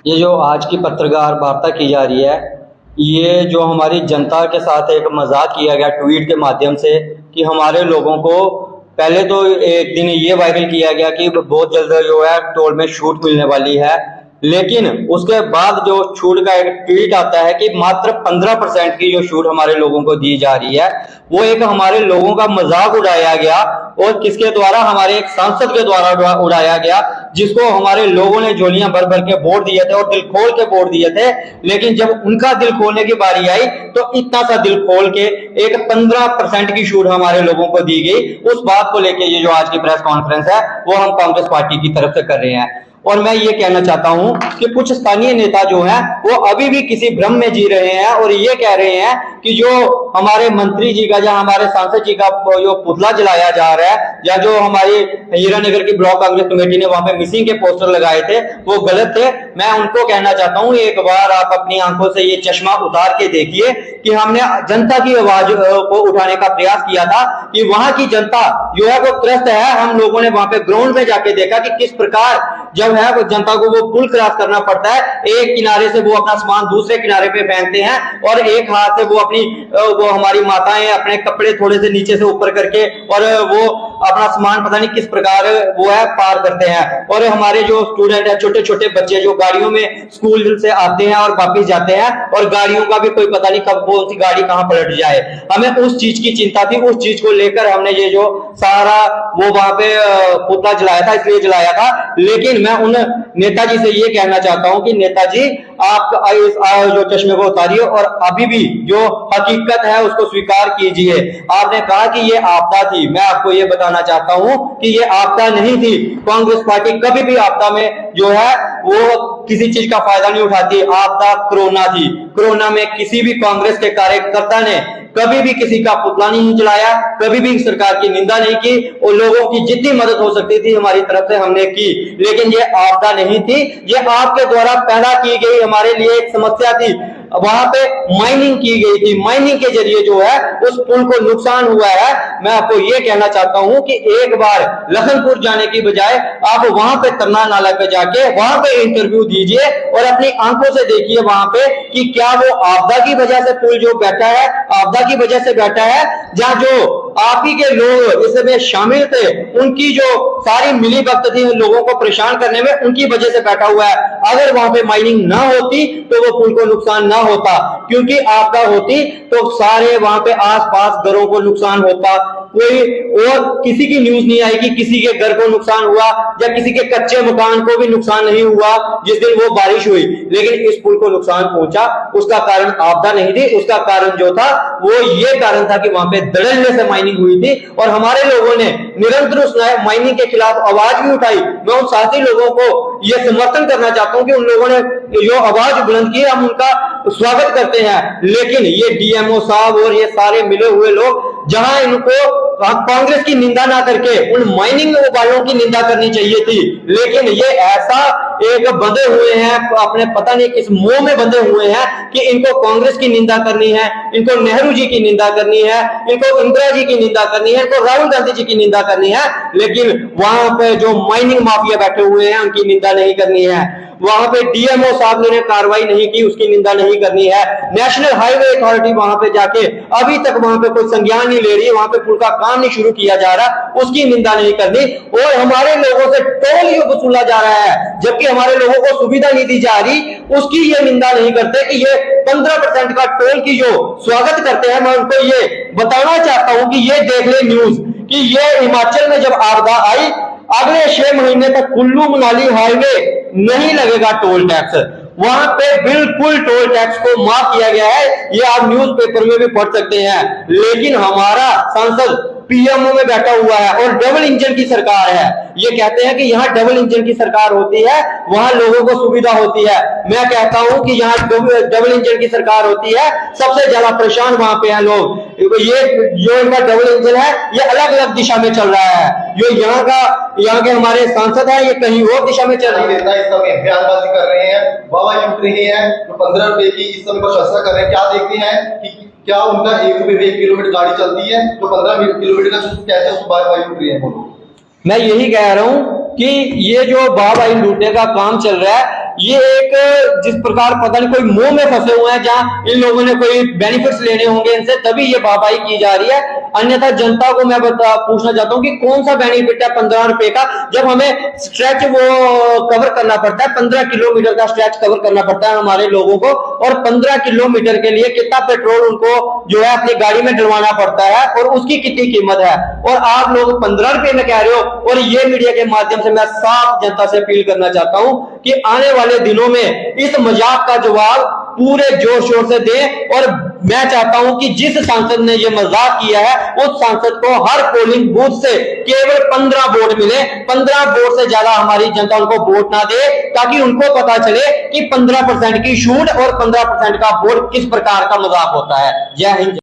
ये जो आज की पत्रकार वार्ता की जा रही है, ये जो हमारी जनता के साथ एक मजाक किया गया ट्वीट के माध्यम से कि हमारे लोगों को पहले तो एक दिन ये वायरल किया गया कि बहुत जल्द जो है टोल में छूट मिलने वाली है, लेकिन उसके बाद जो छूट का एक ट्वीट आता है कि मात्र 15% की जो छूट हमारे लोगों को दी जा रही है, वो एक हमारे लोगों का मजाक उड़ाया गया और किसके द्वारा, हमारे एक सांसद के द्वारा उड़ाया गया, जिसको हमारे लोगों ने झोलियां भर भर के वोट दिए थे और दिल खोल के वोट दिए थे। लेकिन जब उनका दिल खोलने की बारी आई तो इतना सा दिल खोल के एक 15% की छूट हमारे लोगों को दी गई। उस बात को लेके ये जो आज की प्रेस कॉन्फ्रेंस है वो हम कांग्रेस पार्टी की तरफ से कर रहे हैं। और मैं ये कहना चाहता हूं कि कुछ स्थानीय नेता जो हैं वो अभी भी किसी भ्रम में जी रहे हैं और ये कह रहे हैं कि जो हमारे मंत्री जी का या हमारे सांसद जी का जो पुतला जलाया जा रहा है या जो हमारी हीरानगर की ब्लॉक कांग्रेस कमेटी ने वहां पे मिसिंग के पोस्टर लगाए थे वो गलत थे। मैं उनको कहना चाहता हूं, एक बार आप अपनी आंखों से ये चश्मा उतार के देखिए कि हमने जनता की आवाज को उठाने का प्रयास किया था कि वहां की जनता जो है वो त्रस्त है। हम लोगों ने वहां पे ग्राउंड में जाके देखा कि किस प्रकार जब है वो जनता को वो पुल क्रॉस करना पड़ता है, एक किनारे से वो अपना सामान दूसरे किनारे पे फेंकते हैं और एक हाथ से वो अपनी वो हमारी माताएं अपने कपड़े थोड़े से नीचे से ऊपर करके और वो अपना सामान पता नहीं किस प्रकार वो है पार करते हैं। और हमारे जो स्टूडेंट है, छोटे छोटे बच्चे जो गाड़ियों में स्कूल से आते हैं और वापिस जाते हैं और गाड़ियों का भी कोई पता नहीं कब कौन सी गाड़ी कहां पलट जाए। हमें उस चीज की चिंता थी, उस चीज को लेकर हमने ये जो सारा वो वहां पे पुतला जलाया था, इसलिए जलाया था। लेकिन मैं उन नेताजी से ये कहना चाहता हूं कि नेताजी आप जो चश्मे को उतारिए और अभी भी जो हकीकत है उसको स्वीकार कीजिए। आपने कहा कि ये आपदा थी, मैं आपको ये बताना चाहता हूं कि ये आपदा नहीं थी। कांग्रेस पार्टी कभी भी आपदा में जो है वो किसी चीज का फायदा नहीं उठाती। आपदा कोरोना थी, कोरोना में किसी भी कांग्रेस के कार्यकर्ता ने कभी भी किसी का पुतला नहीं जलाया, कभी भी सरकार की निंदा नहीं की और लोगों की जितनी मदद हो सकती थी हमारी तरफ से हमने की। लेकिन ये आपदा नहीं थी, ये आपके द्वारा पैदा की गई हमारे लिए एक समस्या थी। वहां पे माइनिंग की गई थी, माइनिंग के जरिए जो है उस पुल को नुकसान हुआ है। मैं आपको ये कहना चाहता हूं कि एक बार लखनपुर जाने की बजाय आप वहां पे तरना नाला पे जाके वहां पे इंटरव्यू दीजिए और अपनी आंखों से देखिए वहां पे कि क्या वो आपदा की वजह से पुल जो बैठा है, आपदा की वजह से बैठा है, जहां जो आप ही के लोग इसमें शामिल थे उनकी जो सारी मिली भगत थी लोगों को परेशान करने में, उनकी वजह से बैठा हुआ है। अगर वहां पे माइनिंग ना होती तो वो पुल को नुकसान ना होता, क्योंकि आपदा होती तो सारे वहां पे आसपास घरों को नुकसान होता। कोई और किसी की न्यूज नहीं आएगी किसी के घर को नुकसान हुआ या किसी के कच्चे मकान को भी नुकसान नहीं हुआ जिस दिन वो बारिश हुई। लेकिन इस पुल को नुकसान पहुंचा, उसका कारण आपदा नहीं थी, उसका कारण जो था वो ये कारण था कि वहां पे दड़लने से माइनिंग हुई थी और हमारे लोगों ने निरंतर उस माइनिंग के खिलाफ आवाज भी उठाई। मैं उन साथी लोगों को ये समर्थन करना चाहता हूं कि उन लोगों ने जो आवाज बुलंद की हम उनका स्वागत करते हैं। लेकिन ये डीएमओ साहब और ये सारे मिले हुए लोग जहां इनको कांग्रेस की निंदा ना करके उन माइनिंग वालों की निंदा करनी चाहिए थी, लेकिन ये ऐसा एक बंधे हुए हैं अपने पता नहीं किस मोह में बंधे हुए हैं कि इनको कांग्रेस की निंदा करनी है, इनको नेहरू जी की निंदा करनी है, इनको इंदिरा जी की निंदा करनी है, इनको राहुल गांधी जी की निंदा करनी है, लेकिन वहां पे जो माइनिंग माफिया बैठे हुए हैं उनकी निंदा नहीं करनी है। वहां पे डीएमओ साहब ने कार्रवाई नहीं की, उसकी निंदा नहीं करनी है। नेशनल हाईवे अथॉरिटी वहां पे जाके अभी तक वहां पे कोई संज्ञान नहीं ले रही, वहां पे पुल का काम नहीं शुरू किया जा रहा, उसकी निंदा नहीं करनी। और हमारे लोगों से टोल ये वसूला जा रहा है जबकि हमारे लोगों को सुविधा नहीं दी जा रही, उसकी ये निंदा नहीं करते कि ये 15% का टोल की जो स्वागत करते हैं। मैं उनको ये बताना चाहता हूं कि ये देख ले न्यूज कि ये हिमाचल में जब आपदा आई अगले 6 महीने तक कुल्लू मनाली हाईवे नहीं लगेगा टोल टैक्स, वहां पे बिल्कुल टोल टैक्स को माफ किया गया है। ये आप न्यूज़पेपर में भी पढ़ सकते हैं। लेकिन हमारा सांसद पीएमओ में बैठा हुआ है और डबल इंजन की सरकार है। ये कहते हैं कि यहाँ डबल इंजन की सरकार होती है, वहां लोगों को सुविधा होती है। मैं कहता हूं कि यहाँ डबल इंजन की सरकार होती है, सबसे ज्यादा परेशान वहां पे हैं लोग। ये जो इनका डबल इंजन है ये अलग अलग दिशा में चल रहा है। जो यहाँ के हमारे सांसद है ये कहीं और दिशा में चल रही है। इस समय बयानबाजी कर रहे हैं, वाहवाही लूट रहे हैं, तो 15 रुपए की इस समय प्रशंसा कर रहे हैं। क्या देखते हैं कि क्या उनका 1 रुपए में 1 किलोमीटर गाड़ी चलती है तो 15 किलोमीटर का कैसे उसको वाहवाही लूट रहे हैं वो लोग। मैं यही कह रहा हूं कि ये जो वाहवाही लूटने का काम चल रहा है ये एक जिस प्रकार पता नहीं कोई मुंह में फंसे हुए हैं, जहां इन लोगों ने कोई बेनिफिट्स लेने होंगे इनसे, तभी ये वाहवाही की जा रही है। अन्यथा जनता को मैं पूछना चाहता हूं कि कौन सा बेनिफिट है 15 रुपए का, जब हमें स्ट्रेच वो कवर करना पड़ता है, 15 किलोमीटर का स्ट्रेच कवर करना पड़ता है हमारे लोगों को, और 15 किलोमीटर के लिए कितना पेट्रोल उनको जो है अपनी गाड़ी में डलवाना पड़ता है, और उसकी कितनी कीमत है, और आप लोग 15 रुपए में कह रहे हो। और ये मीडिया के माध्यम से मैं साफ जनता से अपील करना चाहता हूं कि आने वाले दिनों में इस मजाक का जवाब पूरे जोर शोर से दें। और मैं चाहता हूं कि जिस सांसद ने ये मजाक किया है, उस सांसद को हर पोलिंग बूथ से केवल 15 वोट मिले, 15 वोट से ज्यादा हमारी जनता उनको वोट ना दे, ताकि उनको पता चले कि 15% की छूट और 15% का वोट किस प्रकार का मजाक होता है। जय हिंद।